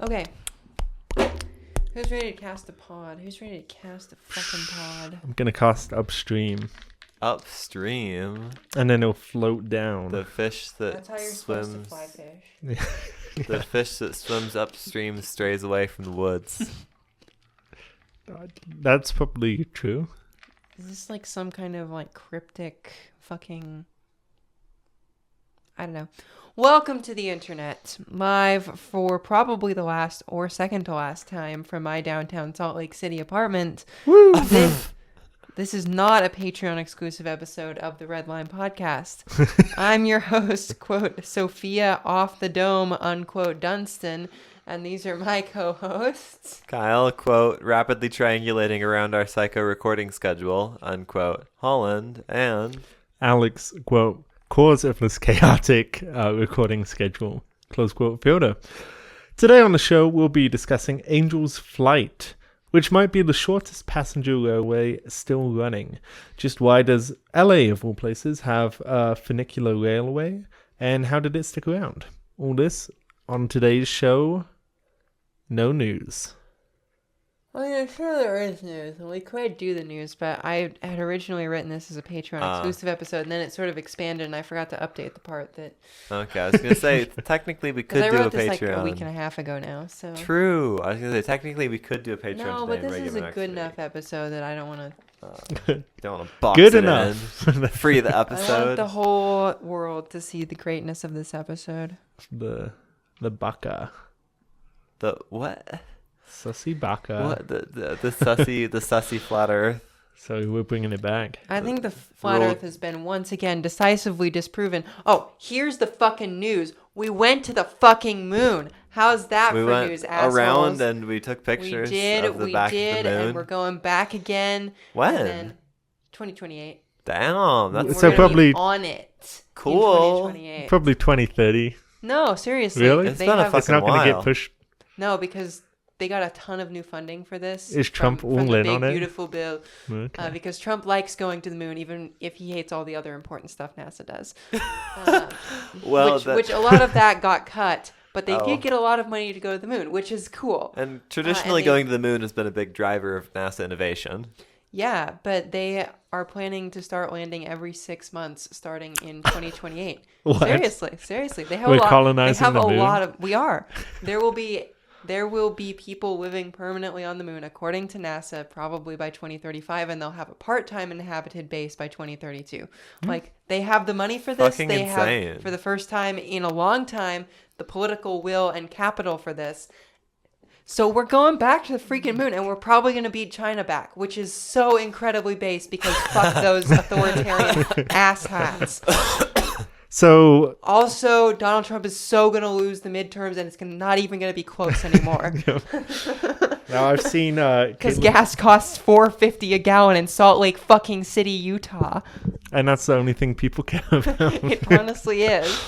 Okay. Who's ready to cast a pod? Who's ready to cast a fucking pod? I'm going to cast upstream. Upstream? And then it'll float down. The fish that That's how you're swims. supposed to fly fish. The fish that swims upstream strays away from the woods. That's probably true. Is this like some kind of like cryptic fucking... I don't know. Welcome to the internet, live for probably the last or second to last time from my downtown Salt Lake City apartment. Woo! This is not a Patreon exclusive episode of the Red Line Podcast. I'm your host, quote, Sophia off the dome, unquote, Dunstan, and these are my co-hosts. Kyle, quote, rapidly triangulating around our psycho recording schedule, unquote, Holland, and... Alex, quote, cause of this chaotic recording schedule, close quote, Fiona. Today on the show, we'll be discussing Angel's Flight, which might be the shortest passenger railway still running. Just why does LA, of all places, have a funicular railway, and how did it stick around? All this on today's show. No news. I mean, I'm sure there is news, and we could do the news, but I had originally written this as a Patreon exclusive episode, and then it sort of expanded, and I forgot to update the part that... Okay, I was going to say, technically we could do a Patreon. I wrote this like a week and a half ago now, so... True. I was going to say, technically we could do a Patreon today. No, but this is a good enough episode that I don't want to... Don't want to box Good it enough. in. Free the I episode. want the whole world to see the greatness of this episode. The baka. The what? Sussy baka. What? The sussy flat earth. So we're bringing it back. I think the flat earth has been once again decisively disproven. Oh, here's the fucking news. We went to the fucking moon. How's that We for went news, assholes? around and we took pictures of the back of the moon. And we're going back again. When? And then 2028. Damn, that's We're So gonna probably- be on it. Cool. In 2028. Probably 2030. No, seriously. Really? It's been a fucking It's not going to while. get pushed. No, because they got a ton of new funding for this. Is Trump from all the in big, on it? beautiful bill. Okay. Because Trump likes going to the moon, even if he hates all the other important stuff NASA does. Well, which a lot of that got cut, but they Oh. did get a lot of money to go to the moon, which is cool. And traditionally they- going to the moon has been a big driver of NASA innovation. Yeah, but they are planning to start landing every 6 months starting in 2028. What? Seriously. They have We're a lot. colonizing They have the a moon? lot of. We are. There will be people living permanently on the moon, according to NASA, probably by 2035, and they'll have a part-time inhabited base by 2032. Like, they have the money for this. Fucking They insane. have, for the first time in a long time, the political will and capital for this. So we're going back to the freaking moon, and we're probably going to beat China back, which is so incredibly base because fuck those authoritarian asshats. So Also, Donald Trump is so going to lose the midterms, and it's not even going to be close anymore. now I've seen Because gas costs $4.50 a gallon in Salt Lake fucking City, Utah. and that's the only thing people care about. It honestly is.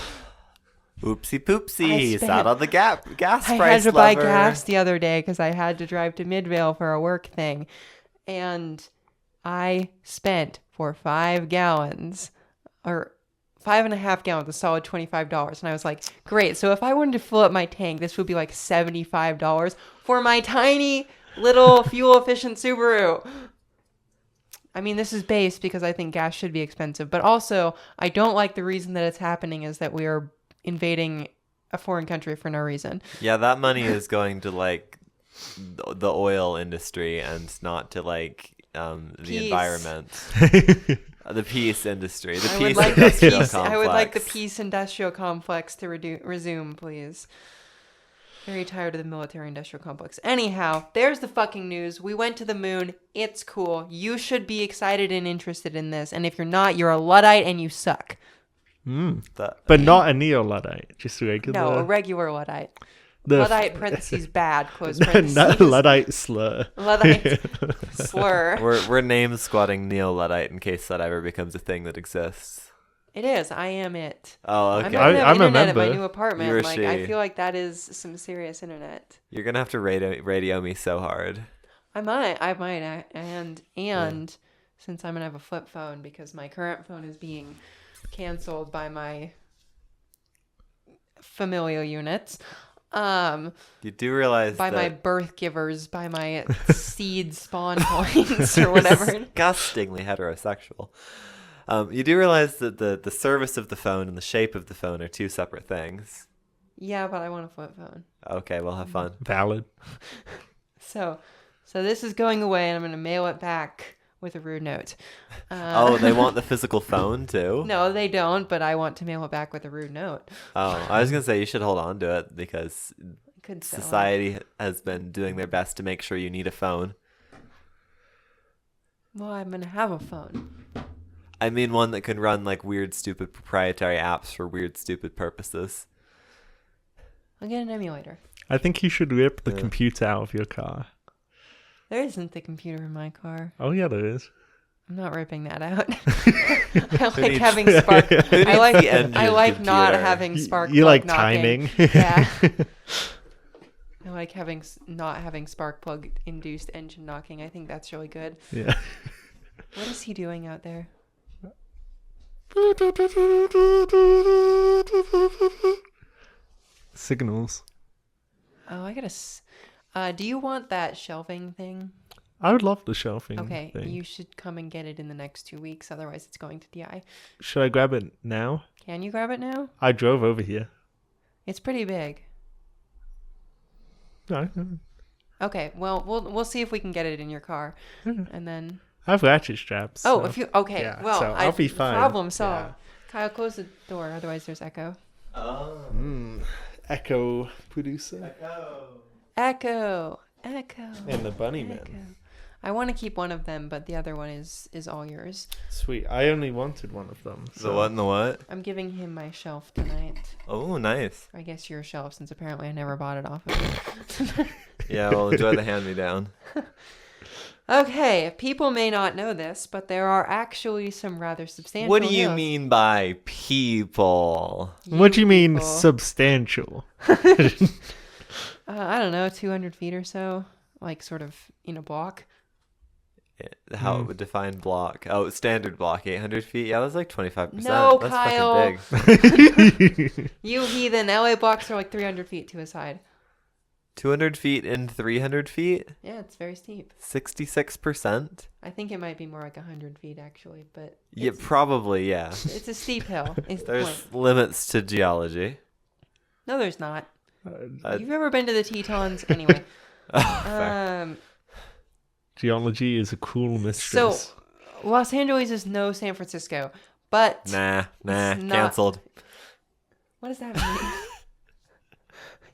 Oopsie I poopsie, spent- out of the gas I price had to buy lever. gas the other day because I had to drive to Midvale for a work thing. And I spent for 5 gallons, or 5.5 gallons, a solid $25. And I was like, great. So if I wanted to fill up my tank, this would be like $75 for my tiny little fuel efficient Subaru. I mean, this is based because I think gas should be expensive. But also, I don't like the reason that it's happening is that we are invading a foreign country for no reason. Yeah, that money is going to like the oil industry and not to like the Peace. environment. The peace industry. The I peace would like the industrial peace. complex. I would like the peace industrial complex to resume, please. Very tired of the military industrial complex. Anyhow, there's the fucking news. We went to the moon. It's cool. You should be excited and interested in this. And if you're not, you're a Luddite and you suck. But not a neo-Luddite, just a regular. No, a regular Luddite. the Luddite parentheses bad, close not parentheses. Luddite slur. Luddite slur. We're name squatting Neo-Luddite in case that ever becomes a thing that exists. It is. I am it. Oh, I'm okay. gonna have I'm a internet at my member. new apartment. You or Like, she. I feel like that is some serious internet. You're gonna have to radio me so hard. I might, and since I'm gonna have a flip phone because my current phone is being canceled by my familial units, You do realize by that my birth givers, by my seed spawn points or whatever. disgustingly heterosexual. You do realize that the service of the phone and the shape of the phone are two separate things. Yeah, but I want a flip phone. Okay, well, have fun. Valid. So this is going away, and I'm going to mail it back with a rude note. Oh, they want the physical phone too? No, they don't, but I want to mail it back with a rude note. Oh, I was going to say you should hold on to it because Could sell it. society has been doing their best to make sure you need a phone. Well, I'm going to have a phone. I mean one that can run like weird, stupid proprietary apps for weird, stupid purposes. I'll get an emulator. I think you should rip the Yeah. computer out of your car. There isn't the computer in my car. Oh, yeah, there is. I'm not ripping that out. I like needs- having spark. Who needs I like the engine I like not computer? having spark. You plug like knocking. timing. Yeah. I like having not having spark plug induced engine knocking. I think that's really good. Yeah. What is he doing out there? Signals. Oh, I gotta. Do you want that shelving thing? I would love the shelving Okay, thing. you should come and get it in the next 2 weeks. Otherwise, it's going to DI. Should I grab it now? Can you grab it now? I drove over here. It's pretty big. No, Okay, well, we'll see if we can get it in your car, and then. I have ratchet straps. Oh, so- if you okay, yeah, well, so I'll be fine. Problem solved. Yeah. Kyle, close the door. Otherwise, there's echo. Oh. Echo producer. Echo. And the bunny Echo. man. I want to keep one of them, but the other one is all yours. Sweet. I only wanted one of them. The what and the what? I'm giving him my shelf tonight. Oh, nice. Or I guess your shelf, since apparently I never bought it off of you. Yeah, well, enjoy the hand-me-down. Okay, people may not know this, but there are actually some rather substantial What do you hills. mean by people? What do you mean people. substantial? I don't know, 200 feet or so, like sort of in a block. How it would define block. Oh, standard block, 800 feet. Yeah, that's like 25%. No, that's Kyle. fucking big. You heathen, LA blocks are like 300 feet to a side. 200 feet and 300 feet? Yeah, it's very steep. 66%? I think it might be more like 100 feet actually, but Yeah, it's, probably, yeah. it's a steep hill. Is the There's point. limits to geology. No, there's not. Uh, You've ever been to the Tetons? Anyway. fair. Geology is a cruel mistress. So, Los Angeles is no San Francisco, but Nah, It's not- canceled. what does that mean?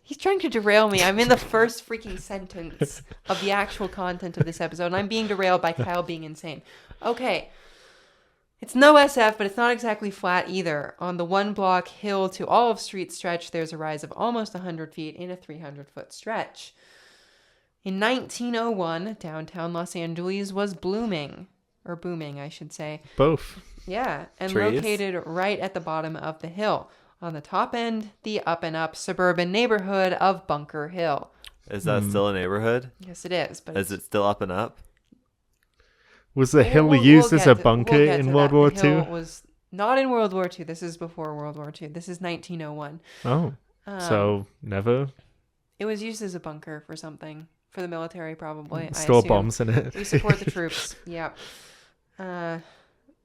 He's trying to derail me. I'm in the first freaking sentence of the actual content of this episode, and I'm being derailed by Kyle being insane. Okay. It's no SF, but it's not exactly flat either. On the one block hill to Olive Street stretch, there's a rise of almost 100 feet in a 300-foot stretch. In 1901, downtown Los Angeles was booming, I should say. Both. Yeah, and Trees. located right at the bottom of the hill. On the top end, the up and up suburban neighborhood of Bunker Hill. Is that still a neighborhood? Yes, it is. But Is it still up and up? Was the hill we'll used as get a to- bunker we'll get in to World that. War The hill II? was not in World War II. This is before World War II. This is 1901. Oh, so never It was used as a bunker for something. For the military, probably. I store assume. bombs in it. We support the troops. Yep.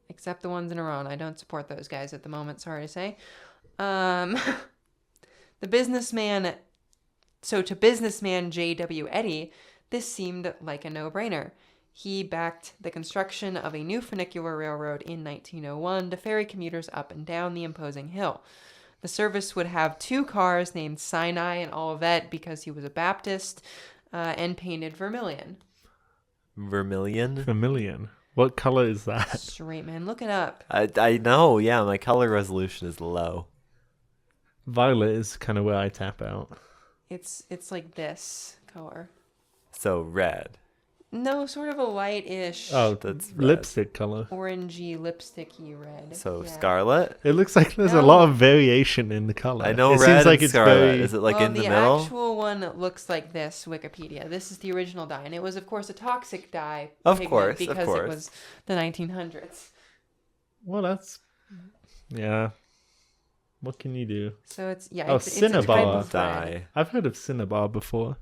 Except the ones in Iran. I don't support those guys at the moment, sorry to say. The businessman... So to businessman J.W. Eddy, this seemed like a no-brainer. He backed the construction of a new funicular railroad in 1901 to ferry commuters up and down the imposing hill. The service would have two cars named Sinai and Olivet because he was a Baptist, and painted vermilion. Vermilion? Vermilion. What color is that? Straight man, look it up. I know, yeah, my color resolution is low. Violet is kind of where I tap out. It's like this color. So red. No, sort of a light-ish, Oh, That's red. lipstick color. orangey, lipsticky red. So Yeah. scarlet? It looks like there's a No. lot of variation in the color. I know it red seems like and it's scarlet. very. Is it like Well, in the middle? actual one looks like this, Wikipedia. This is the original dye, and it was, of course, a toxic dye. Of pigment course, of because course. it was the 1900s. Well, that's. Yeah. What can you do? So it's Oh, it's a type Cinnabar. of thread. Die. I've heard of Cinnabar before.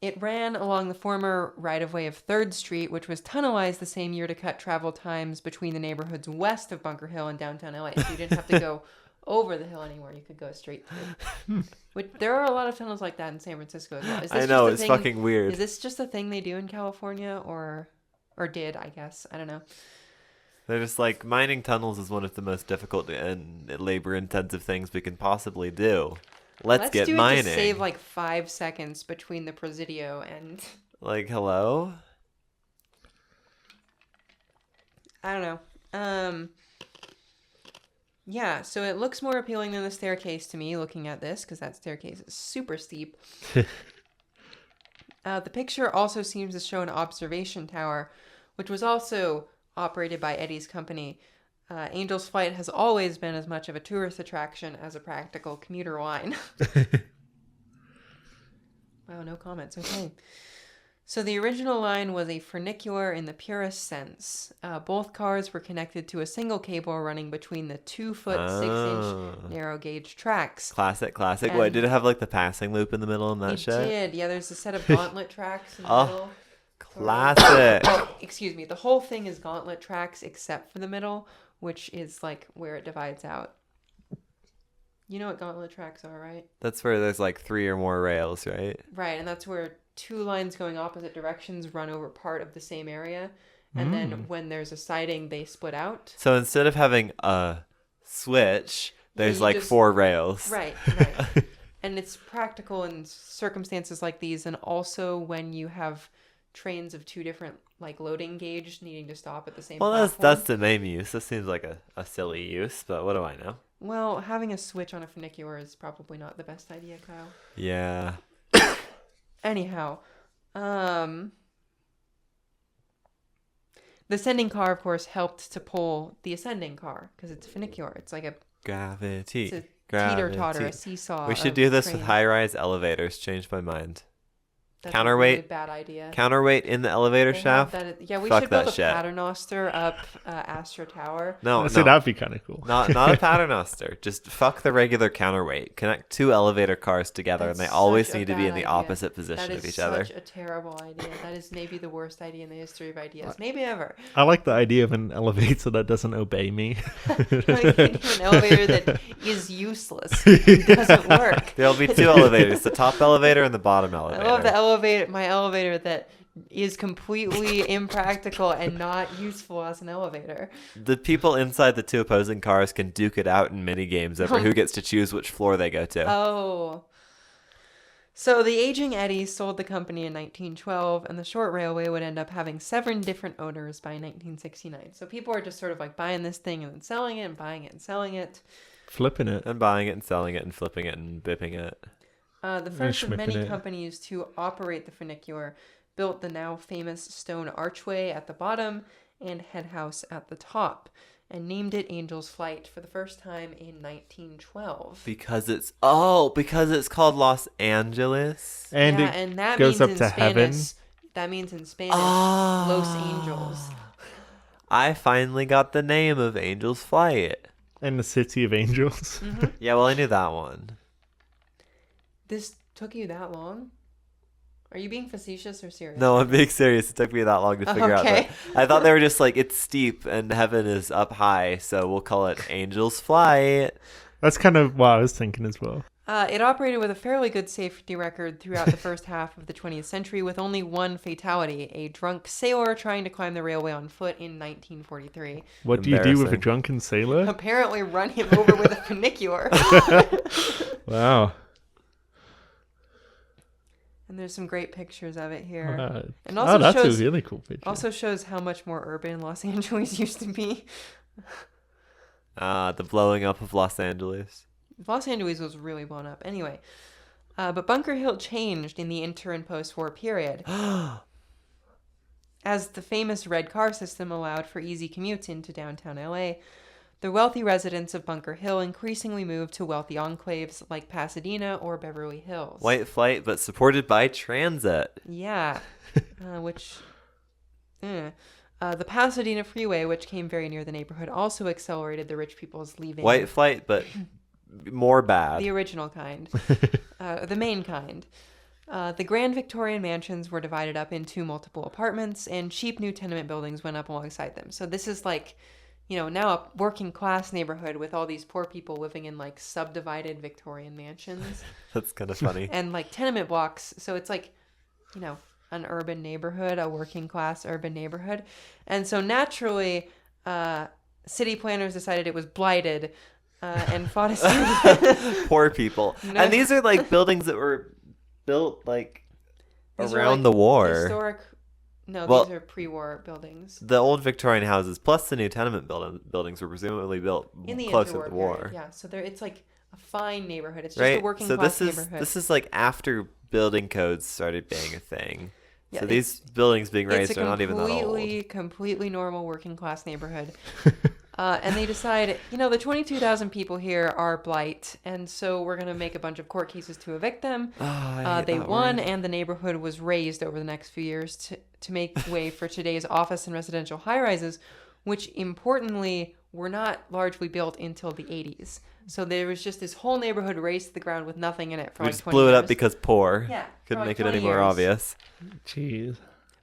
It ran along the former right-of-way of 3rd Street, which was tunnelized the same year to cut travel times between the neighborhoods west of Bunker Hill and downtown LA. So you didn't have to go over the hill anymore. You could go straight through. There are a lot of tunnels like that in San Francisco as well. Is this I know, just a it's thing, fucking weird. Is this just a thing they do in California or did, I guess? I don't know. They're just like, mining tunnels is one of the most difficult and labor-intensive things we can possibly do. Let's get do mining. It to save like 5 seconds between the Presidio and... Like, hello? I don't know. Yeah, so it looks more appealing than the staircase to me, looking at this, because that staircase is super steep. The picture also seems to show an observation tower, which was also operated by Eddie's company. Angel's Flight has always been as much of a tourist attraction as a practical commuter line. Wow, no comments. Okay. So the original line was a funicular in the purest sense. Both cars were connected to a single cable running between the 2-foot, 6-inch narrow gauge tracks. Classic. And What, did it have like the passing loop in the middle and that It shit? did. Yeah, there's a set of gauntlet tracks in the Oh. middle. Classic. Oh, excuse me. The whole thing is gauntlet tracks except for the middle, which is like where it divides out. You know what gauntlet tracks are, right? That's where there's like 3 or more rails, right? Right, and that's where 2 lines going opposite directions run over part of the same area. And then when there's a siding, they split out. So instead of having a switch, there's you like just- 4 rails. Right. And it's practical in circumstances like these, and also when you have trains of 2 different like loading gauge needing to stop at the same Well, platform. that's the main use. This seems like a silly use, but what do I know? Well, having a switch on a funicular is probably not the best idea, Kyle. Yeah. Anyhow, the ascending car, of course, helped to pull the ascending car because it's funicular. It's like a Gravity. It's a Gravity. teeter-totter, a seesaw. We should of do this with trains. high-rise elevators. Changed my mind. That's counterweight. A really bad idea. Counterweight in the elevator They have shaft? that- yeah, we Fuck should build that a shit. paternoster up Astra Tower. No, So no. that'd be kind of cool. Not a paternoster. Just fuck the regular counterweight. Connect 2 elevator cars together, That's and they always such a need to be bad in the idea. opposite position That of is each other. such a terrible idea. That is maybe the worst idea in the history of ideas. Maybe ever. I like the idea of an elevator that doesn't obey me. Like, you can do an elevator that is useless. It doesn't work. There'll be 2 elevators, the top elevator and the bottom elevator. I love the elevator, my elevator that is completely impractical and not useful as an elevator. The people inside the 2 opposing cars can duke it out in mini games over who gets to choose which floor they go to. Oh. So the aging Eddie sold the company in 1912, and the short railway would end up having 7 different owners by 1969. So people are just sort of like buying this thing and then selling it and buying it and selling it. Flipping it. And buying it and selling it and flipping it and bipping it. The first of schmipping many it. companies to operate the funicular built the now famous stone archway at the bottom and head house at the top, and named it Angel's Flight for the first time in 1912. Because it's called Los Angeles. And yeah, it and that goes means up in to heaven. Spanish. That means in Spanish, Ah. Los Angels. I finally got the name of Angel's Flight. And the City of Angels. Yeah, well, I knew that one. This took you that long? Are you being facetious or serious? No, I'm being serious. It took me that long to figure out Okay. that. I thought they were just like, it's steep and heaven is up high, so we'll call it Angel's Flight. That's kind of what I was thinking as well. It operated with a fairly good safety record throughout the first half of the 20th century, with only one fatality, a drunk sailor trying to climb the railway on foot in 1943. What do you do with a Embarrassing. drunken sailor? Apparently run him over with a funicular. Wow. And there's some great pictures of it here. And Oh, also that's shows, a really cool picture. also shows how much more urban Los Angeles used to be. The blowing up of Los Angeles. Los Angeles was really blown up. Anyway, but Bunker Hill changed in the inter and post-war period. As the famous red car system allowed for easy commutes into downtown LA, the wealthy residents of Bunker Hill increasingly moved to wealthy enclaves like Pasadena or Beverly Hills. White flight, but supported by transit. Yeah, which... The Pasadena Freeway, which came very near the neighborhood, also accelerated the rich people's leaving. White flight, but more bad. The original kind. The main kind. The grand Victorian mansions were divided up into multiple apartments, and cheap new tenement buildings went up alongside them. So this is like, now a working class neighborhood with all these poor people living in like subdivided Victorian mansions. That's kind of funny. And like tenement blocks. So it's like, an urban neighborhood, a working class urban neighborhood. And so naturally, city planners decided it was blighted and fought a suit. Poor people. No. And these are like buildings that were built like These are, around like, the war. Historic. No, Well, these are pre-war buildings. The old Victorian houses plus the new tenement buildings were presumably built In the closer to interwar the war. period, yeah. So it's like a fine neighborhood. It's just Right? a working So class this is neighborhood. this is like after building codes started being a thing. Yeah, So these buildings being raised it's are not even that old. completely normal working class neighborhood. And they decide, the 22,000 people here are blight, and so we're going to make a bunch of court cases to evict them. Oh, I hate They that won, word. and the neighborhood was raised over the next few years to make way for today's office and residential high-rises, which importantly were not largely built until the 80s. So there was just this whole neighborhood razed to the ground with nothing in it for We like just 20 blew it years. up because poor. Yeah, for Couldn't like make it any 20 more years. obvious. Jeez.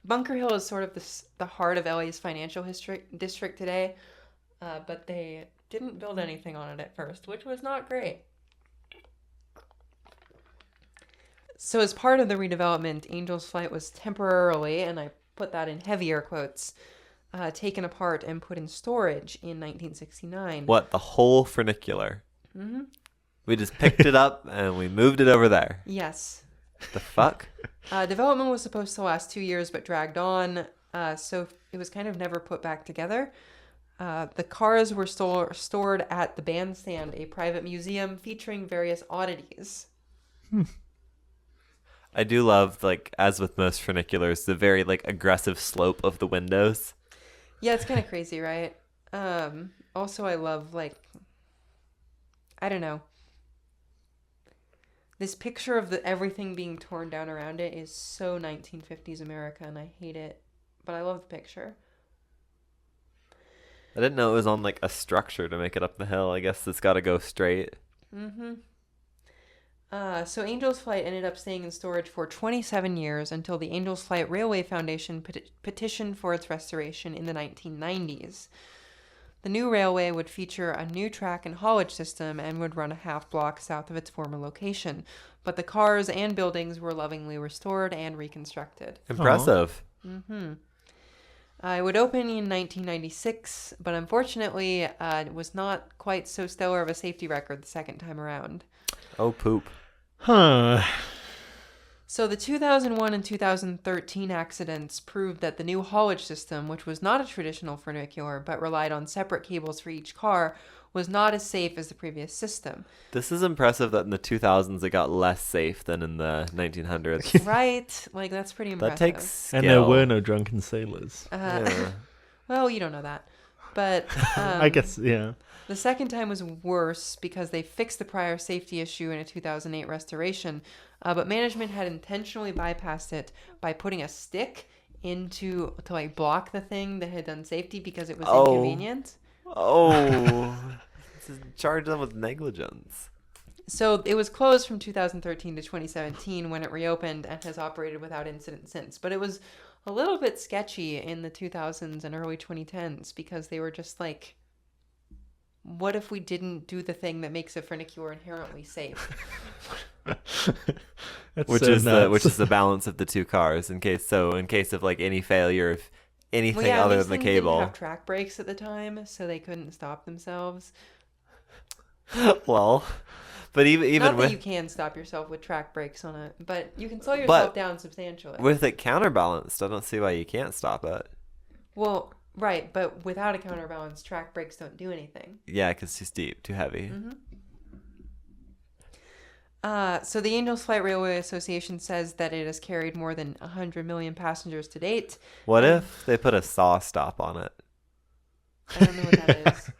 Bunker Hill is sort of the heart of LA's financial district today, but they didn't build anything on it at first, which was not great. So as part of the redevelopment, Angel's Flight was temporarily, and I put that in heavier quotes, taken apart and put in storage in 1969. What, the whole funicular? Mm-hmm. We just picked it up and we moved it over there. Yes. The fuck? Development was supposed to last 2 years, but dragged on, so it was kind of never put back together. The cars were stored at the Bandstand, a private museum featuring various oddities. I do love, like, as with most funiculars, the very, like, aggressive slope of the windows. Yeah, it's kind of crazy, right? Also, I love, like, I don't know. This picture of everything being torn down around it is so 1950s America, and I hate it. But I love the picture. I didn't know it was on, like, a structure to make it up the hill. I guess it's got to go straight. Mm-hmm. So Angel's Flight ended up staying in storage for 27 years until the Angel's Flight Railway Foundation petitioned for its restoration in the 1990s. The new railway would feature a new track and haulage system and would run a half block south of its former location. But the cars and buildings were lovingly restored and reconstructed. Impressive. Mm-hmm. It would open in 1996, but unfortunately, it was not quite so stellar of a safety record the second time around. Oh, poop. Huh. So the 2001 and 2013 accidents proved that the new haulage system, which was not a traditional funicular but relied on separate cables for each car, was not as safe as the previous system. This is impressive that in the 2000s it got less safe than in the 1900s. Right? Like, that's pretty impressive. That takes skill. And there were no drunken sailors. Yeah. Well, you don't know that. But I guess, yeah. the second time was worse because they fixed the prior safety issue in a 2008 restoration, but management had intentionally bypassed it by putting a stick to like block the thing that had done safety because it was inconvenient. Oh. Charge them with negligence. So it was closed from 2013 to 2017 when it reopened and has operated without incident since. But it was a little bit sketchy in the 2000s and early 2010s because they were just like, what if we didn't do the thing that makes a funicular inherently safe? Which is the balance of the two cars in case of like any failure of anything other than the cable. Didn't have track brakes at the time, so they couldn't stop themselves. Well, but even Not with that you can stop yourself with track brakes on it, but you can slow yourself down substantially. with it counterbalanced, I don't see why you can't stop it. Well, right, but without a counterbalance, track brakes don't do anything. Yeah, because it's too steep, too heavy. Mm-hmm. So the Angels Flight Railway Association says that it has carried more than 100 million passengers to date. What if they put a saw stop on it? I don't know what that is.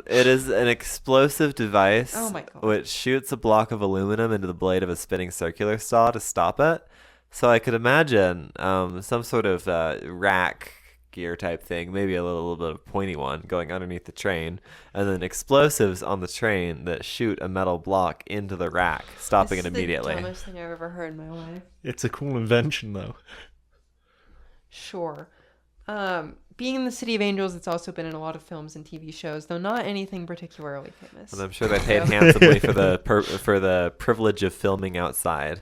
It is an explosive device Oh my God. which shoots a block of aluminum into the blade of a spinning circular saw to stop it. So I could imagine some sort of rack gear type thing, maybe a little bit of pointy one going underneath the train, and then explosives on the train that shoot a metal block into the rack, stopping it immediately. This is the dumbest thing I've ever heard in my life. It's a cool invention, though. Sure. Being in the City of Angels, it's also been in a lot of films and TV shows, though not anything particularly famous. And I'm sure they paid handsomely for the privilege of filming outside.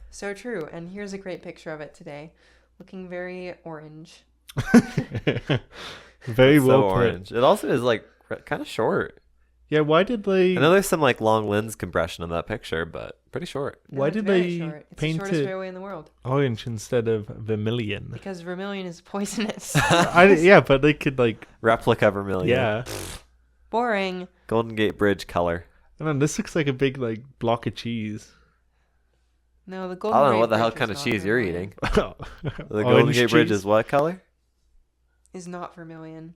So true. And here's a great picture of it today, looking very orange. Very It's well so put. orange. It also is like kind of short. Yeah, why did they? I know there's some like long lens compression in that picture, but pretty short. Why It's did very they short. It's paint the shortest it railway in the world orange instead of vermilion? because vermilion is poisonous. Yeah, but they could like, Replica vermilion. yeah. Boring. Golden Gate Bridge color. I don't know. This looks like a big like block of cheese. No, the I Golden don't know Gate what the hell Bridge kind is of not cheese you're vermilion. eating. The Golden Orange Gate Bridge cheese? is what color? Is not vermilion.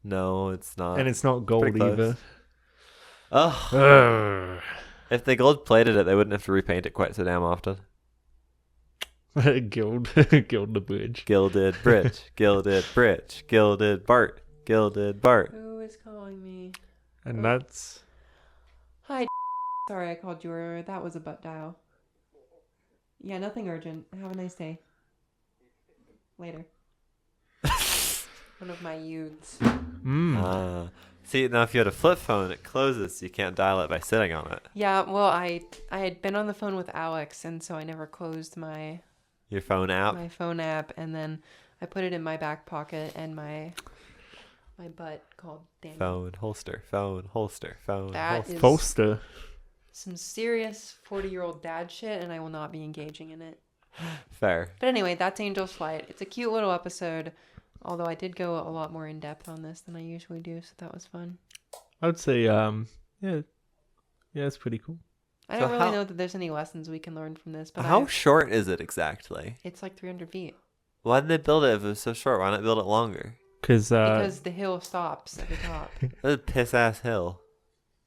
No, it's not. And it's not gold Pretty close. either. Oh, Ugh. if they gold plated it, they wouldn't have to repaint it quite so damn often. Gild the bridge. Gilded bridge, gilded bridge, gilded Bart, gilded Bart. Who is calling me? And that's Hi. Sorry, I called you earlier. That was a butt dial. Yeah, nothing urgent. Have a nice day. Later. One of my youths. See, now if you had a flip phone, it closes, so you can't dial it by sitting on it. Yeah, well, I had been on the phone with Alex, and so I never closed my Your phone app. phone app, and then I put it in my back pocket and my butt called Danny. Phone holster, phone holster, phone That holster. is poster. some serious 40-year-old dad shit, and I will not be engaging in it. Fair. But anyway, that's Angel's Flight. It's a cute little episode, although I did go a lot more in depth on this than I usually do, so that was fun. I would say, yeah, it's pretty cool. I So don't really how- know that there's any lessons we can learn from this, but How short is it exactly? it's like 300 feet. Why did they build it if it was so short? Why not build it longer? Because Because the hill stops at the top. That's a piss ass hill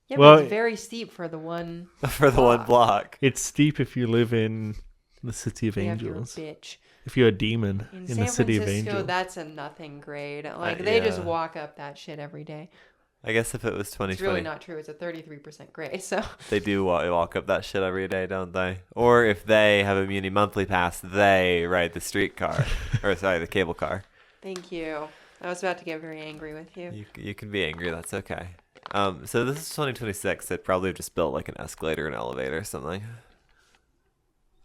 Yeah, Well, but it's very steep for the one. for the one block. it's steep if you live in the City of Yeah, if you're a Angels. bitch. If you're a demon In in San the City of Francisco, Angels. that's a nothing grade. Like, they just yeah. walk up that shit every day. I guess if it was It's 2020, really not true. It's a 33% grade, so. they do walk up that shit every day, don't they? Or if they have a Muni monthly pass, they ride the streetcar, or sorry, the cable car. Thank you. I was about to get very angry with you. You can be angry. That's okay. So this is 2026. They'd probably have just built like an escalator and elevator or something.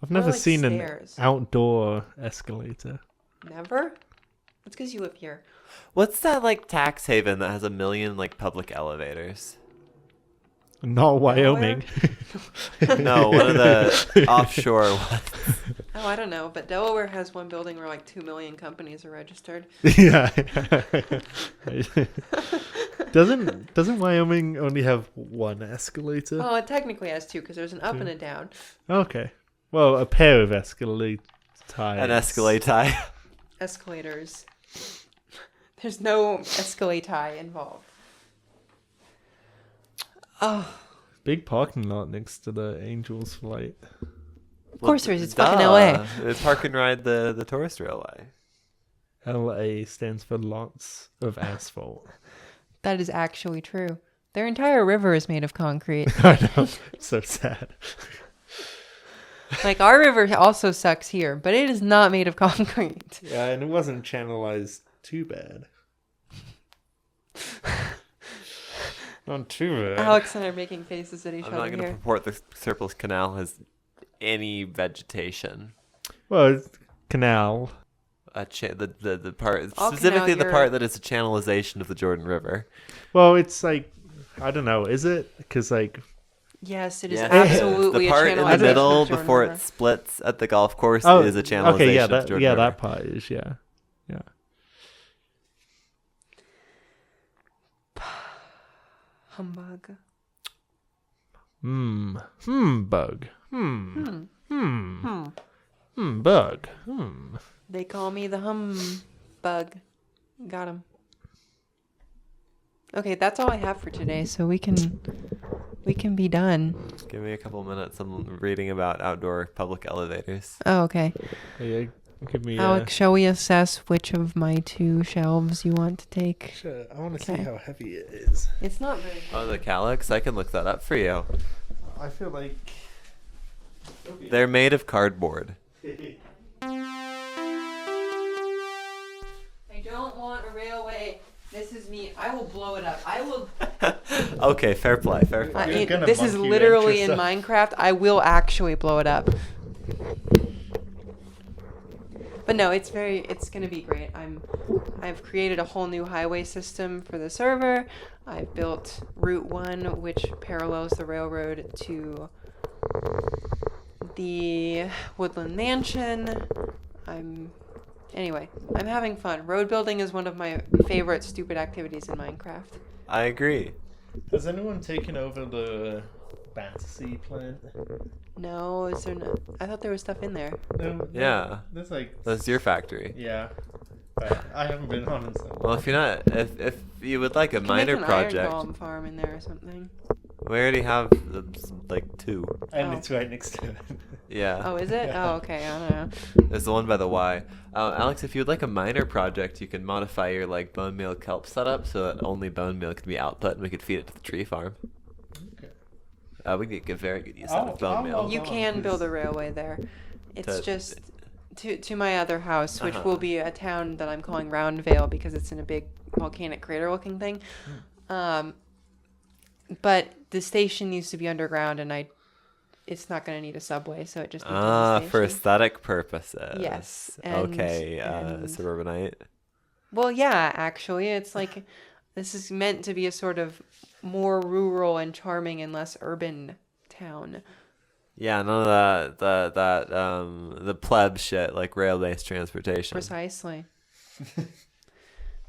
I've never like seen stairs. an outdoor escalator. Never? That's because you live here. What's that like tax haven that has a million like public elevators? Not Wyoming. No, one of the offshore ones. Oh, I don't know, but Delaware has one building where like 2 million companies are registered. Yeah. Doesn't Wyoming only have one escalator? Well, it technically has two because there's an up and a down. Okay. Well, a pair of escalators. An escalator. Escalators. There's no escalati involved. Oh, Big parking lot next to the Angels Flight. of course there is. It's fucking LA. It's park and ride the tourist railway. LA stands for lots of asphalt. That is actually true. Their entire river is made of concrete. I know. So sad. Like, our river also sucks here, but it is not made of concrete. Yeah, and it wasn't channelized too bad. Not too bad. Alex and I are making faces at each I'm other not going to here. purport the Surplus Canal has any vegetation. Well, it's canal. The part All specifically canal the part Europe. that is a channelization of the Jordan River. Well, it's like, I don't know. Is it? Because like, Yes, it is Yes, absolutely the part a in the channelization middle of Jordan before River. it splits at the golf course oh, is a channelization okay, yeah, of the that, Jordan yeah, River. that part is, yeah. Humbug. Bug. Bug. They call me the humbug. Got him. Okay, that's all I have for today, so we can be done. Give me a couple minutes. I'm reading about outdoor public elevators. Oh, okay. Yeah, Give me. Alex, shall we assess which of my 2 shelves you want to take? Sure. I want to see Okay. how heavy it is. It's not very. Oh, the calyx? I can look that up for you. I feel like They're made of cardboard. I don't want a railway. This is me. I will blow it up. I will. Okay, fair play, fair play. You're gonna This is monkey literally wrench in yourself. Minecraft. I will actually blow it up. But no, it's gonna be great. I've created a whole new highway system for the server. I've built Route 1, which parallels the railroad to the Woodland Mansion. Anyway, I'm having fun. Road building is one of my favorite stupid activities in Minecraft. I agree. Has anyone taken over the Battersea plant? No, is there not? I thought there was stuff in there. No. Yeah. There's like. That's your factory. Yeah. But I haven't been on in so long. Well, if you would like a You can minor make an project, iron golem farm in there or something. we already have like 2. And Oh. it's right next to it. Yeah. Oh, is it? Yeah. Oh, okay. I don't know. There's the one by the Y. Alex, if you would like a minor project, you can modify your like bone meal kelp setup so that only bone meal can be output, and we could feed it to the tree farm. Okay. We could get very good use out of bone I'll meal. log You on, can build a please. railway there. It's To- just to my other house, which Uh-huh. will be a town that I'm calling Roundvale because it's in a big volcanic crater-looking thing. But the station needs to be underground, and it's not going to need a subway, so it just becomes a For station. aesthetic purposes. Yes, Okay, and- suburbanite. Well, yeah, actually, it's like this is meant to be a sort of more rural and charming and less urban town. Yeah, none of the pleb shit like rail-based transportation. Precisely.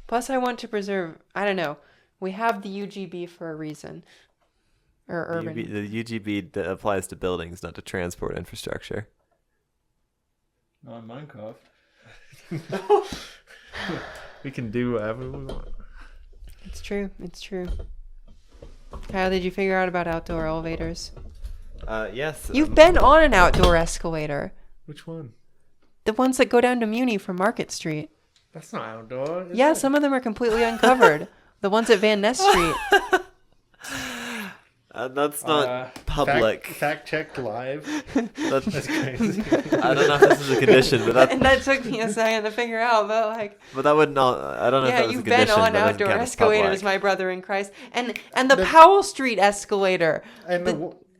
Plus, I want to preserve. I don't know. We have the UGB for a reason, or urban. The UGB applies to buildings, not to transport infrastructure. Not in Minecraft. We can do whatever we want. It's true. It's true. How did you figure out about outdoor elevators? Yes. You've been on an outdoor escalator. Which one? The ones that go down to Muni from Market Street. That's not outdoor. Is Yeah, it? some of them are completely uncovered. The ones at Van Ness Street. That's not public. Fact check live. That's crazy. I don't know if this is a condition, but And that took me a second to figure out, but like, that would not. I don't know if yeah, that was a you've condition. been on but it doesn't outdoor count as escalators, public. my brother in Christ, and the Powell Street escalator. And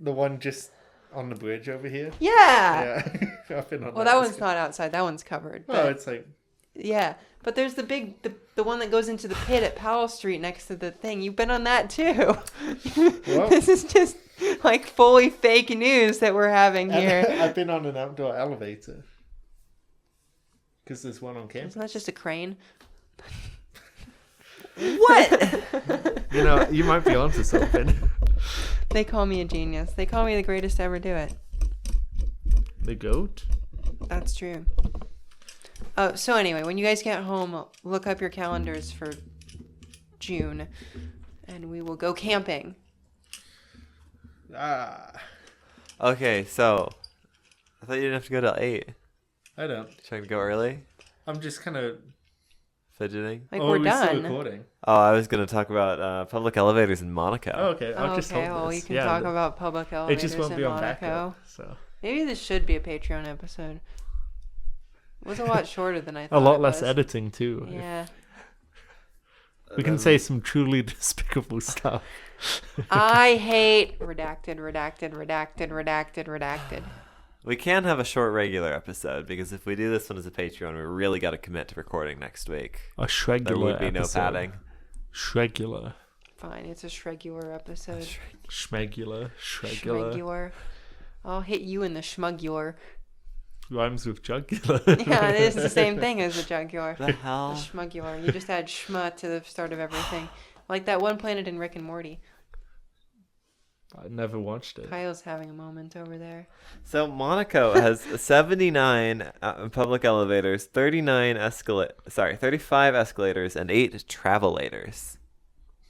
the one just on the bridge over here. Yeah. Yeah. I've been on Well, that one's not outside. That one's covered. Oh, But, it's like. yeah, but there's the big, the one that goes into the pit at Powell Street next to the thing. You've been on that too. Well- This is just like fully fake news that we're having And here. I've been on an outdoor elevator. Because there's one on campus. Isn't that just a crane? What? You know, you might be onto something. They call me a genius. They call me the greatest to ever do it. The goat? That's true. Oh, so anyway, when you guys get home, look up your calendars for June, and we will go camping. Ah, Okay, so I thought you didn't have to go till 8. I don't. Trying to go early, I'm just kind of. fidgeting. Like, Oh, we're we're still done. recording. Oh, I was gonna talk about public elevators in Monaco. Oh, okay. I'll just Okay, hold well, this. you can Yeah, talk the- about public It elevators just won't in be on Monaco. backup. So Maybe this should be a Patreon episode. It was a lot shorter than I thought. a lot it less was. editing too. Yeah. We can say some truly despicable stuff. I hate redacted, redacted, redacted, redacted, redacted. We can have a short regular episode because if we do this one as a Patreon, we really got to commit to recording next week. A shregular There would be episode. no padding. Shregular. Fine, it's a shregular episode. Schmegular. Shregular. Shregular. I'll hit you in the schmugular. Rhymes with jugular. Yeah, it is the same thing as the jugular. The The hell? schmugular. You just add schma to the start of everything. Like that one planet in Rick and Morty. I never watched it. Kyle's having a moment over there. So Monaco has 79 public elevators, 35 escalators, and 8 travelators.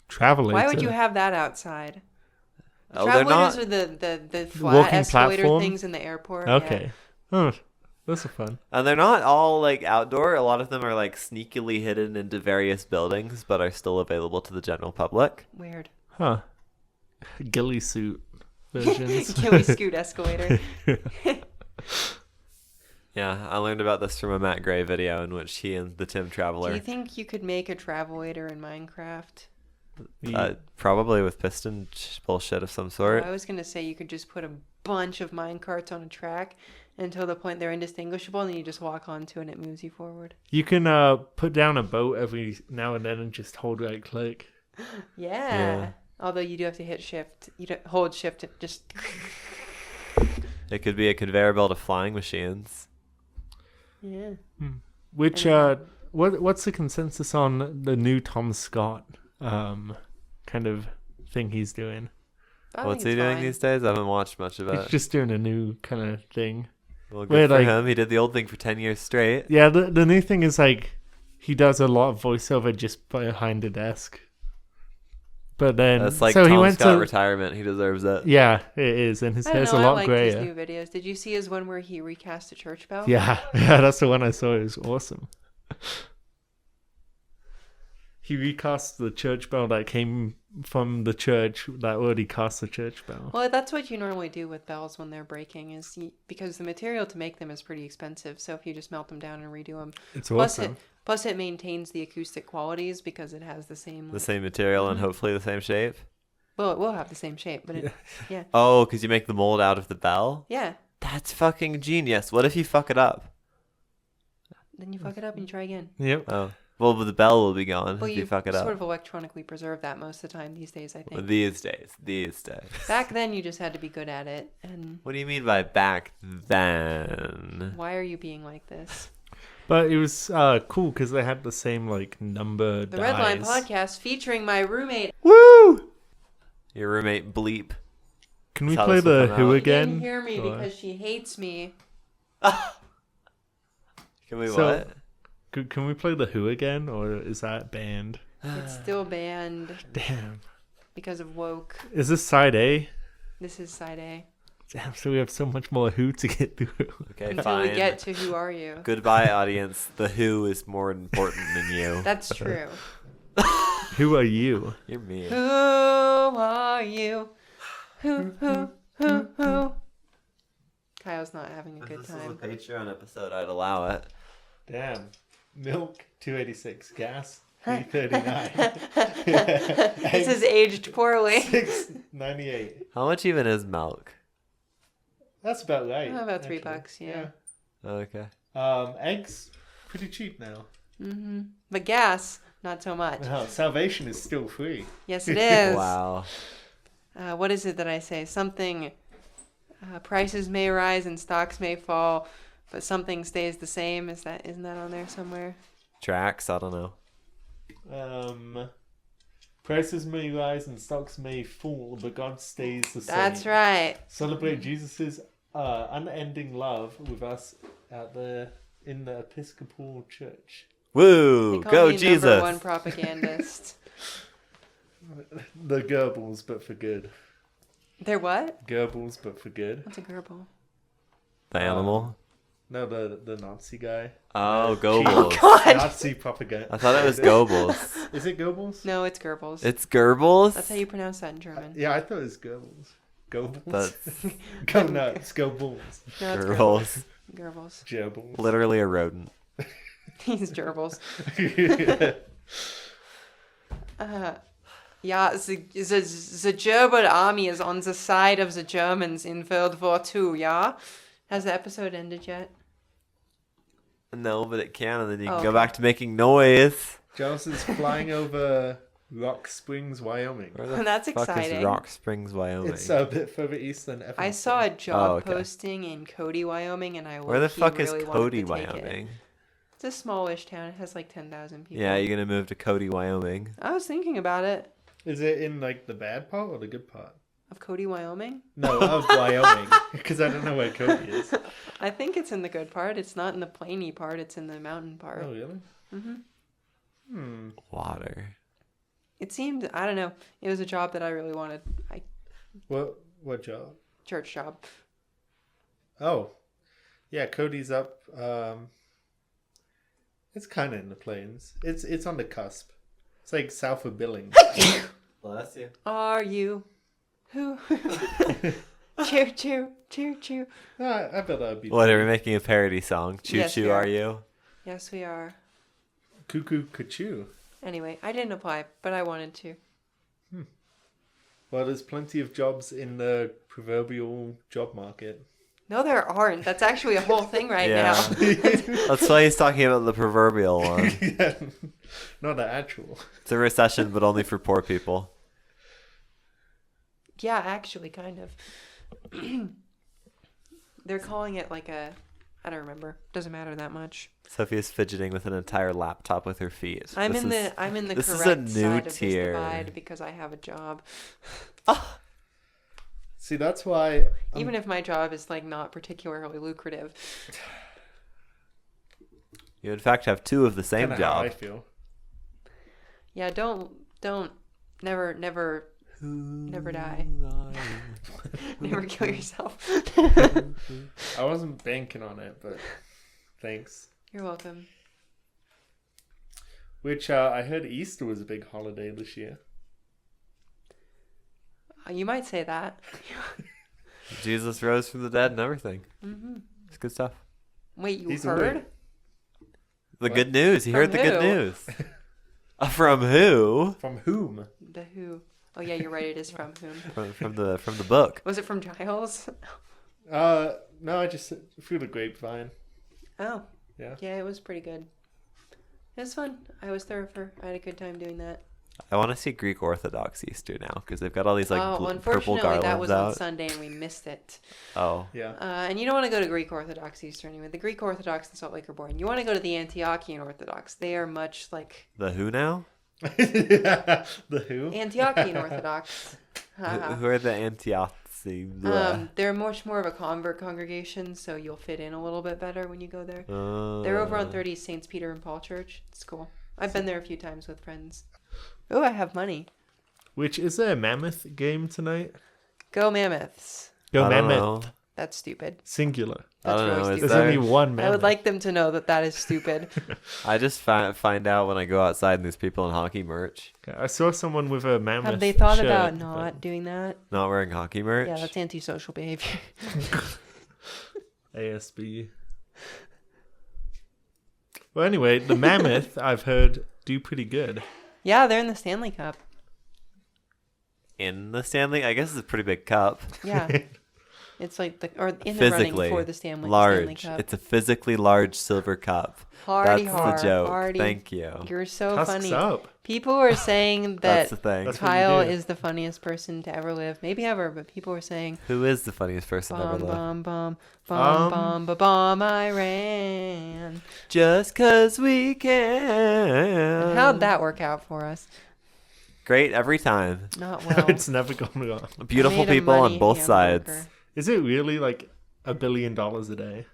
Travelator. Why would you have that outside? The Oh, they're travelators not. are the flat Walking escalator platform? things in the airport. Okay. Oh, Those are fun. And they're not all like outdoor. A lot of them are like sneakily hidden into various buildings, but are still available to the general public. Weird. Huh. Ghillie suit versions. Ghillie scoot escalator. Yeah, I learned about this from a Matt Gray video in which he and the Tim Traveler. Do you think you could make a travelator in Minecraft? Probably with piston bullshit of some sort. I was going to say you could just put a bunch of minecarts on a track until the point they're indistinguishable, and then you just walk onto it and it moves you forward. You can put down a boat every now and then and just hold right click. Yeah. Although you do have to hit shift. You don't hold shift. Just. It could be a conveyor belt of flying machines. Yeah. Which what's the consensus on the new Tom Scott kind of thing he's doing? What's he doing these days? I haven't watched much of it. He's just doing a new kind of thing. Well, good for him. He did the old thing for 10 years straight. Yeah, the new thing is like he does a lot of voiceover just behind a desk. But then that's like so Tom he went Scott to retirement. He deserves it. Yeah, it is, and his hair's a lot I like grayer. his new videos. Did you see his one where he recast a church bell? Yeah, that's the one I saw. It was awesome. He recast the church bell that came from the church that already cast the church bell. Well, that's what you normally do with bells when they're breaking, because the material to make them is pretty expensive. So if you just melt them down and redo them, it's awesome. Plus it maintains the acoustic qualities because it has the same material and hopefully the same shape. Well, it will have the same shape, but yeah. Oh, because you make the mold out of the bell? Yeah. That's fucking genius. What if you fuck it up? Then you fuck it up and you try again. Yep. Oh. Well, the bell will be gone if you fuck it up. Sort of electronically preserve that most of the time these days, I think. Well, these days. Back then, you just had to be good at it. And what do you mean by back then? Why are you being like this? But it was cool because they had the same like number. The Redline Podcast featuring my roommate. Woo! Your roommate Bleep. Can we play the Who She again? didn't hear me because she hates me. Can we what? Can we play the Who again, or is that banned? It's still banned. Damn. Because of woke. Is this side A? This is side A. Damn, so we have so much more Who to get through. Okay, Until fine. we get to Who Are You? Goodbye, audience. The Who is more important than you. That's true. Who are you? You're mean. Who are you? Who? Kyle's not having a good time. If this was a Patreon episode, I'd allow it. Damn. Milk, 286. Gas, 339. This is aged poorly. 698. How much even is milk? That's about right. About $3, yeah. Okay. Eggs, pretty cheap now. Mm-hmm. But gas, not so much. Wow, salvation is still free. Yes, it is. Wow. What is it that I say? Something, prices may rise and stocks may fall, but something stays the same. Isn't that on there somewhere? Tracks? I don't know. Prices may rise and stocks may fall, but God stays the same. That's right. Celebrate Jesus' unending love with us in the Episcopal Church. Woo! They call Go me Jesus! Number one propagandist. The Goebbels, but for good. They're what? Goebbels, but for good. What's a gerbil? The animal? No, the Nazi guy. Oh, Goebbels. God. Nazi propaganda. I thought it was Goebbels. Is it Goebbels? No, it's Goebbels. It's Goebbels? That's how you pronounce that in German. Yeah, I thought it was Goebbels. Goebbels? That's Go nuts, Goebbels. No, it's Goebbels. Goebbels. Goebbels. Literally a rodent. He's gerbils. Yeah, the German army is on the side of the Germans in World War II, yeah? Has the episode ended yet? No, but it can, and then you can Oh, go okay. back to making noise. Giles is flying over Rock Springs, Wyoming. Where the That's fuck exciting. is Rock Springs, Wyoming? It's a bit further east than Evanston. I saw a job okay. posting in Cody, Wyoming, and I Where the fuck really is wanted Cody, to take it. Wyoming? It's a smallish town. It has like 10,000 people. Yeah, you're gonna move to Cody, Wyoming. I was thinking about it. Is it in like the bad part or the good part? Of Cody, Wyoming? No, of Wyoming, because I don't know where Cody is. I think it's in the good part. It's not in the plainy part. It's in the mountain part. Oh, really? Mm-hmm. Water. It seemed, I don't know. It was a job that I really wanted. What job? Church job. Oh, Yeah, Cody's up. It's kind of in the plains. It's on the cusp. It's like south of Billings. Bless you. Are you who? Choo choo choo choo. I bet that'd be. What, are we making a parody song? Choo Yes, choo, we are. are you? Yes, we are. Cuckoo Cachoo. Anyway, I didn't apply, but I wanted to. Well, there's plenty of jobs in the proverbial job market. No, there aren't. That's actually a whole thing right Yeah. now. That's why he's talking about the proverbial one. Yeah, not the actual. It's a recession, but only for poor people. Yeah, actually, kind of. They're calling it like a... I don't remember. Doesn't matter that much. Sophie is fidgeting with an entire laptop with her feet. I'm This in is- the this is a correct new side of tier. this divide because I have a job. See, that's why. Even if my job is like not particularly lucrative. You in fact have two of the same kinda how I job. feel. Yeah, don't never die. Never kill yourself. I wasn't banking on it, but thanks. You're welcome. Which I heard Easter was a big holiday this year. You might say that. Jesus rose from the dead and everything. Mm-hmm. It's good stuff. Wait, you He's heard? awake. The What? good news. You From heard the good who? news. From who? From whom? The Who. Oh yeah, you're right. It is from whom? From the book. Was it from Giles? No, I just through the grapevine. Oh. Yeah. Yeah, it was pretty good. It was fun. I was there I had a good time doing that. I want to see Greek Orthodox Easter now because they've got all these like purple unfortunately, garlands that was out. on Sunday and we missed it. Oh, Yeah. And you don't want to go to Greek Orthodox Easter anyway. The Greek Orthodox in Salt Lake are boring. You want to go to the Antiochian Orthodox. They are much like the who now? The who? Antiochian Orthodox. Who are the Antiochi? They're much more of a convert congregation, so you'll fit in a little bit better when you go there. Uh, They're over on 30 Saints Peter and Paul Church. It's cool. I've been there a few times with friends. Oh, I have money. Which is there a mammoth game tonight? Go Mammoths. Go I don't mammoth. know. That's stupid. Singular. I That's don't really know. Is stupid. There's there- only one mammoth. I would like them to know that that is stupid. I just find out when I go outside and there's people in hockey merch I saw someone with a mammoth. Have they thought shirt, about but- not doing that? not wearing hockey merch. Yeah, that's antisocial behavior. ASB. Well, anyway, the mammoth I've heard do pretty good. Yeah, they're in the Stanley Cup. In the Stanley, I guess it's a pretty big cup. Yeah. It's like or in the running Physically for the Stanley large. Cup. It's a physically large silver cup. Hardy That's har, the joke. hardy. Thank you. You're so Tusks funny. up. People were saying That's that the thing. That's what you Kyle do. is the funniest person to ever live. Maybe ever, but people were saying Who is the funniest person ever bomb, lived? bomb, bomb, bomb, bomb, ba bomb, I ran. Just 'cause we can. How'd that work out for us? Great every time. Not well. It's never gone wrong. Beautiful Made a people money on both hamburger. sides. Is it really like $1 billion a day?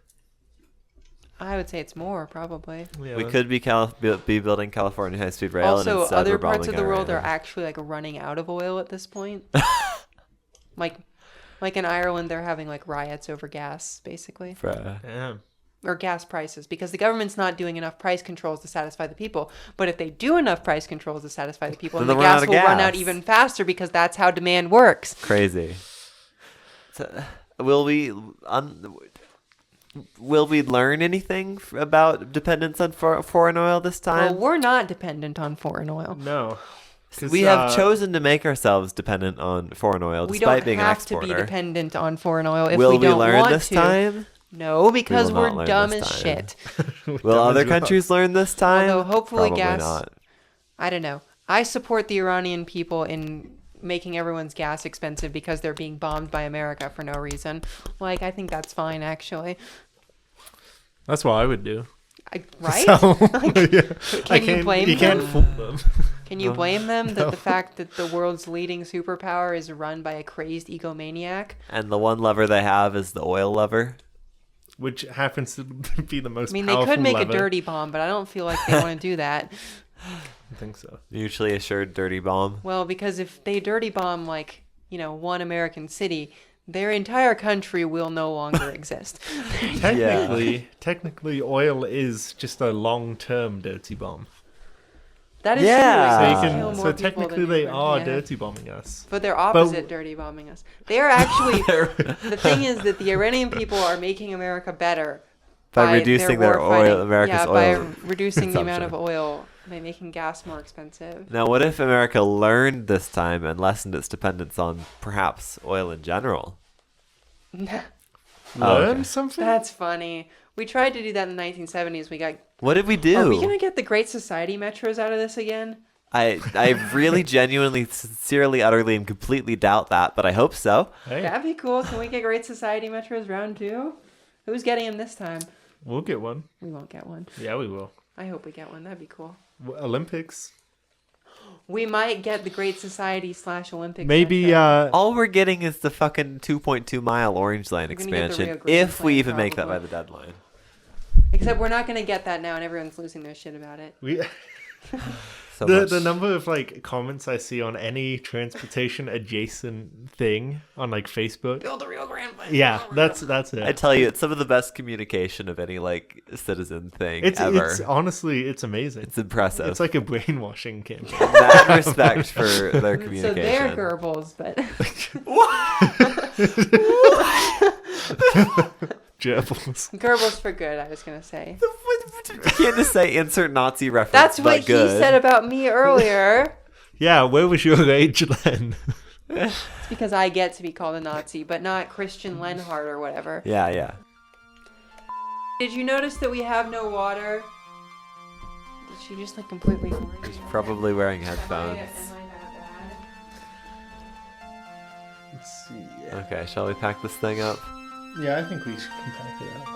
I would say it's more, probably. Yeah, We could be building California high-speed rail, and Also, instead other we're parts of bombing the world are Iran. actually like running out of oil at this point. like in Ireland, they're having like riots over gas, basically, Damn. or gas prices, because the government's not doing enough price controls to satisfy the people. But if they do enough price controls to satisfy the people, Then then the they'll run gas out will of run out gas. even faster because that's how demand works. Crazy. So, will we learn anything about dependence on foreign oil this Well, time? we're not dependent on foreign oil. No. 'Cause, We have chosen to make ourselves dependent on foreign oil, We despite don't being an have to exporter. be dependent on foreign oil if Will we don't learn want this to. time? No, because will not we're learn dumb this as time. shit. Will other countries learn this time? Although hopefully Probably gas. not. I don't know. I support the Iranian people in making everyone's gas expensive because they're being bombed by America for no reason. Like, I think that's fine, actually. That's what I would do. Right? So, yeah. Can you blame You can't them? fool them. Can you blame them that the fact that the world's leading superpower is run by a crazed egomaniac? And the one lever they have is the oil lever. Which happens to be the most I mean, they powerful could make lever. a dirty bomb, but I don't feel like they want to do that. I think so. Mutually assured dirty bomb. Well, because if they dirty bomb, like, one American city, their entire country will no longer exist. Technically, oil is just a long-term dirty bomb. That is Yeah. true. So, It you does can, kill more so people technically than they nuclear. are Yeah. dirty bombing us. But they're opposite dirty bombing us. They are actually... the thing is that the Iranian people are making America better By reducing their war fighting. oil, America's yeah, oil by reducing the amount of consumption. oil, by making gas more expensive. Now, what if America learned this time and lessened its dependence on perhaps oil in general? Learn okay. something? That's funny. We tried to do that in the 1970s. We got... What did we do? Are we going to get the Great Society metros out of this again? I really genuinely, sincerely, utterly, and completely doubt that, but I hope so. Hey, That'd be cool. Can we get Great Society metros round 2? Who's getting them this time? we'll get one. We won't get one. Yeah, we will. I hope we get one. That'd be cool. Olympics. We might get the Great Society / Olympics. Maybe, metro. All we're getting is the fucking 2.2 mile Orange Line We're gonna get the expansion, Rio Grande if we Line, even make that by probably. the deadline. Except we're not going to get that now, and everyone's losing their shit about it. we So the much. number of like comments I see on any transportation adjacent thing on like Facebook. Build a Rio Grande Line. Yeah, that's it. I tell you, it's some of the best communication of any like citizen thing It's ever. honestly, it's amazing. It's impressive. It's like a brainwashing campaign. Mad respect for their So communication. they're Goebbels, but Gerbils. Goebbels for good, I was going to say. You can't just say insert Nazi reference. That's but what he good. said about me earlier. Yeah, where was your age then? It's because I get to be called a Nazi, but not Christian Lenhart or whatever. Yeah, yeah. Did you notice that we have no water? Did she just like completely ignore me? He's probably wearing headphones. Am I that Let's see. Okay, shall we pack this thing up? Yeah, I think we can pack it up.